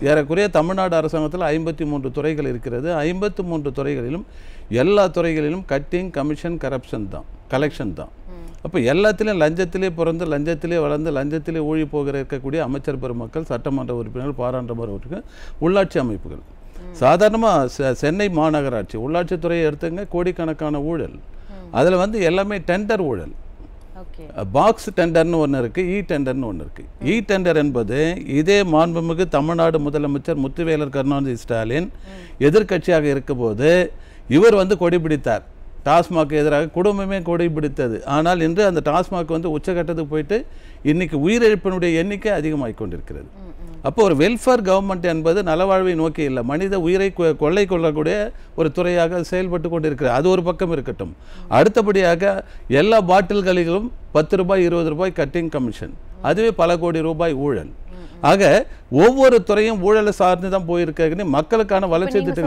ஏறக்குறைய தமிழ்நாடு அரசாங்கத்தில் 53 துறைகள் இருக்கிறது. 53 துறைகளிலும் எல்லா துறைகளிலும் கட்டிங், கமிஷன், கலெக்ஷன் தான். அப்போ எல்லாத்திலையும் லஞ்சத்திலே பிறந்து, லஞ்சத்திலே வளர்ந்து, லஞ்சத்திலே ஊழி இருக்கக்கூடிய அமைச்சர் பெருமக்கள், சட்டமன்ற உறுப்பினர்கள், பாராளுமன்ற உறுப்பினர்கள், உள்ளாட்சி அமைப்புகள். சாதாரணமாக சென்னை மாநகராட்சி உள்ளாட்சித்துறையை எடுத்துங்க, கோடிக்கணக்கான ஊழல். அதில் எல்லாமே டெண்டர் ஊழல். பாக்ஸ் டெண்டர்னு ஒன்று இருக்குது, டெண்டர்னு ஒன்று இருக்குது. டெண்டர் என்பது இதே மாண்புமிகு தமிழ்நாடு முதலமைச்சர் முத்துவேலர் கருணாநிதி ஸ்டாலின் எதிர்க்கட்சியாக இருக்கும்போது இவர் கொடி பிடித்தார். டாஸ்மாக் எதிராக குடும்பமே கொடி பிடித்தது. ஆனால் இன்று அந்த டாஸ்மாக் உச்சகட்டத்துக்கு போயிட்டு இன்னைக்கு உயிரிழப்பினுடைய எண்ணிக்கை அதிகமாகிக் கொண்டிருக்கிறது. அப்போ ஒரு வெல்ஃபேர் கவர்மெண்ட் என்பது நலவாழ்வை நோக்கி இல்லை, மனித உயிரை கொள்ளை கொள்ளக்கூடிய ஒரு துறையாக செயல்பட்டு கொண்டிருக்கிறது. அது ஒரு பக்கம் இருக்கட்டும். அடுத்தபடியாக எல்லா பாட்டில்களிலும் 10 ரூபாய் 20 ரூபாய் கட்டிங் கமிஷன், அதுவே பல கோடி ரூபாய் ஊழல். ஆக ஒவ்வொரு துறையும் ஊழலை சார்ந்து தான் போயிருக்க மக்களுக்கான வளர்ச்சி திட்டங்கள்